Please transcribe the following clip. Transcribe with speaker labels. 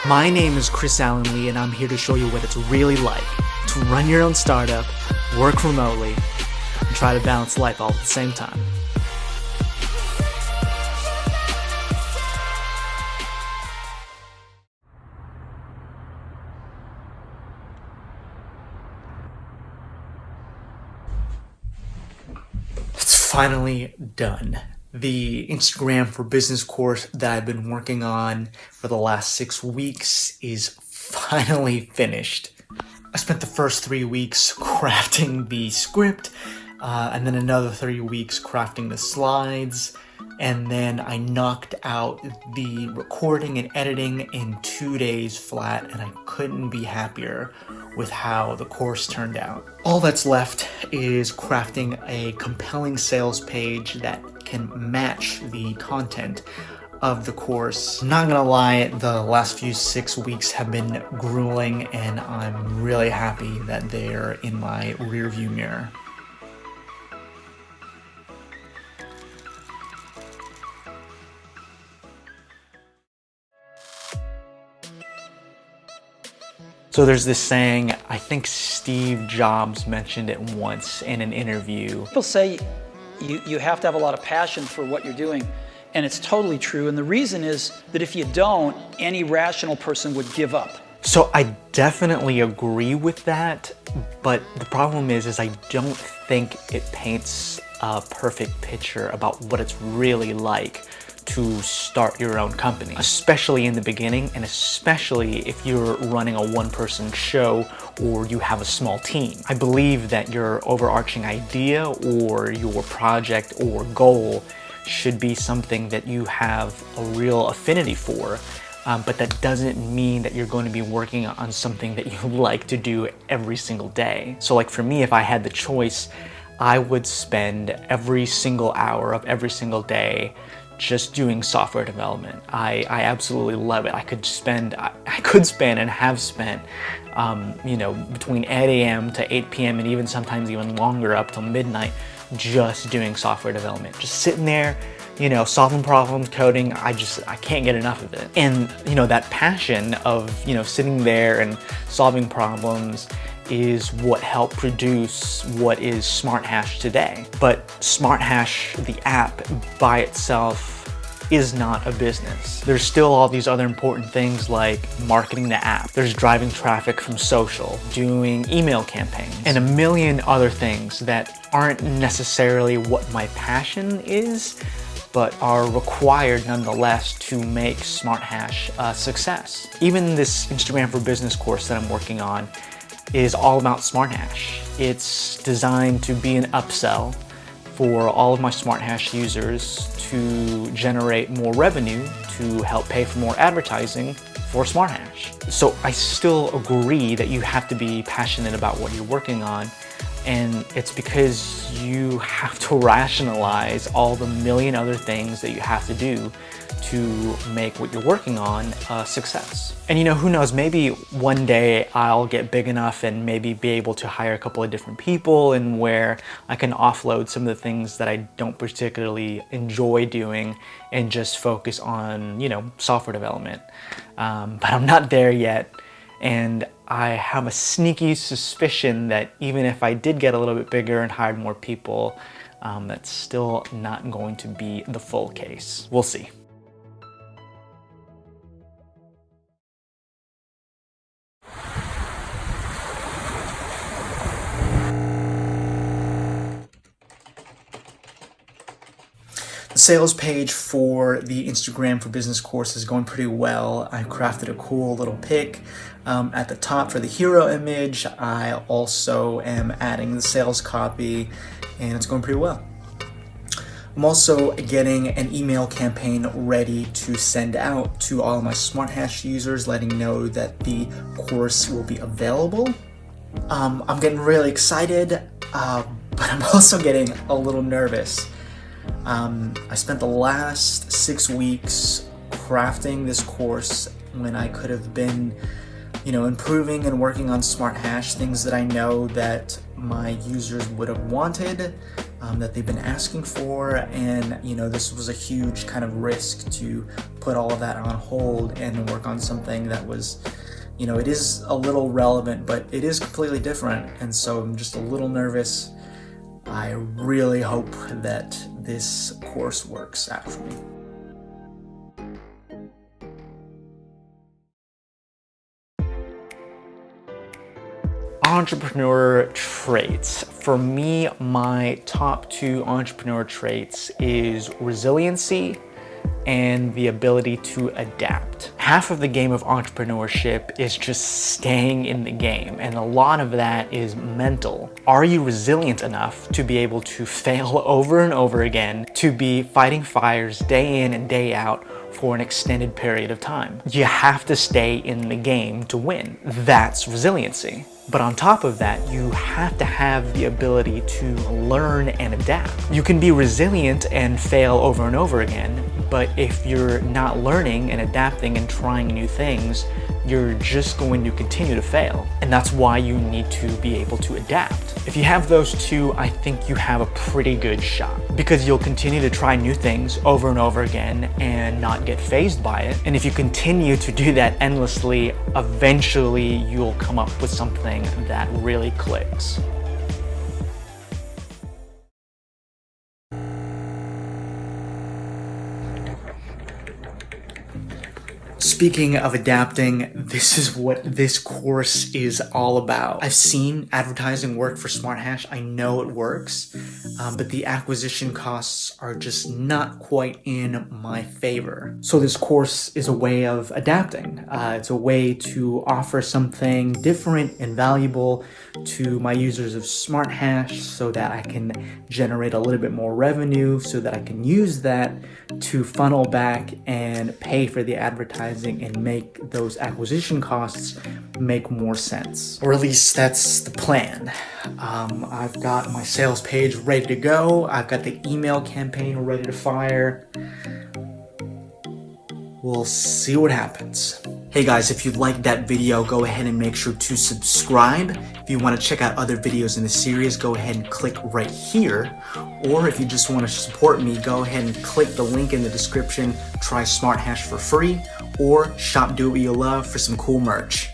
Speaker 1: My name is Chris Allen Lee, and I'm here to show you what it's really like to run your own startup, work remotely, and try to balance life all at the same time. It's finally done. The Instagram for Business course that I've been working on for the last 6 weeks is finally finished. I spent the first 3 weeks crafting the script, and then another 3 weeks crafting the slides, and then I knocked out the recording and editing in 2 days flat, and I couldn't be happier with how the course turned out. All that's left is crafting a compelling sales page that can match the content of the course. I'm not gonna lie, the last few 6 weeks have been grueling, and I'm really happy that they're in my rearview mirror. So there's this saying, I think Steve Jobs mentioned it once in an interview.
Speaker 2: People say you have to have a lot of passion for what you're doing, and it's totally true. And the reason is that if you don't, any rational person would give up.
Speaker 1: So I definitely agree with that, but the problem is I don't think it paints a perfect picture about what it's really like to start your own company, especially in the beginning, and especially if you're running a one-person show or you have a small team. I believe that your overarching idea or your project or goal should be something that you have a real affinity for, but that doesn't mean that you're going to be working on something that you like to do every single day. So like for me, if I had the choice, I would spend every single hour of every single day just doing software development. I absolutely love it. I could spend and have spent, between 8 a.m. to 8 p.m. and even sometimes even longer up till midnight, just doing software development. Just sitting there, solving problems, coding. I can't get enough of it. And, that passion of, sitting there and solving problems is what helped produce what is SmartHash today. But SmartHash, the app by itself, is not a business. There's still all these other important things like marketing the app. There's driving traffic from social, doing email campaigns, and a million other things that aren't necessarily what my passion is, but are required nonetheless to make SmartHash a success. Even this Instagram for Business course that I'm working on is all about SmartHash. It's designed to be an upsell for all of my SmartHash users to generate more revenue to help pay for more advertising for SmartHash. So I still agree that you have to be passionate about what you're working on, and it's because you have to rationalize all the million other things that you have to do to make what you're working on a success. And who knows, maybe one day I'll get big enough and maybe be able to hire a couple of different people, and where I can offload some of the things that I don't particularly enjoy doing and just focus on, software development. But I'm not there yet. And I have a sneaky suspicion that even if I did get a little bit bigger and hired more people, that's still not going to be the full case. We'll see. The sales page for the Instagram for Business course is going pretty well. I crafted a cool little pic at the top for the hero image. I also am adding the sales copy, and it's going pretty well. I'm also getting an email campaign ready to send out to all of my SmartHash users, letting know that the course will be available. I'm getting really excited, but I'm also getting a little nervous. I spent the last 6 weeks crafting this course when I could have been, improving and working on SmartHash, things that I know that my users would have wanted.
Speaker 3: that they've been asking for, and you know, this was a huge kind of risk to put all of that on hold and work on something that was, you know, it is a little relevant, but it is completely different, and so I'm just a little nervous. I really hope that this course works out for me.
Speaker 1: Entrepreneur traits. For me, my top 2 entrepreneur traits is resiliency and the ability to adapt. Half of the game of entrepreneurship is just staying in the game, and a lot of that is mental. Are you resilient enough to be able to fail over and over again, to be fighting fires day in and day out for an extended period of time? You have to stay in the game to win. That's resiliency. But on top of that, you have to have the ability to learn and adapt. You can be resilient and fail over and over again, but if you're not learning and adapting and trying new things, you're just going to continue to fail. And that's why you need to be able to adapt. If you have those 2, I think you have a pretty good shot, because you'll continue to try new things over and over again and not get fazed by it. And if you continue to do that endlessly, eventually you'll come up with something that really clicks.
Speaker 3: Speaking of adapting, this is what this course is all about. I've seen advertising work for SmartHash. I know it works, but the acquisition costs are just not quite in my favor. So this course is a way of adapting. It's a way to offer something different and valuable to my users of SmartHash so that I can generate a little bit more revenue, so that I can use that to funnel back and pay for the advertising and make those acquisition costs make more sense. Or at least that's the plan. I've got my sales page ready to go. I've got the email campaign ready to fire. We'll see what happens. Hey guys, if you liked that video, go ahead and make sure to subscribe. If you want to check out other videos in the series, go ahead and click right here. Or if you just want to support me, go ahead and click the link in the description, try SmartHash for free, or shop Do What You Love for some cool merch.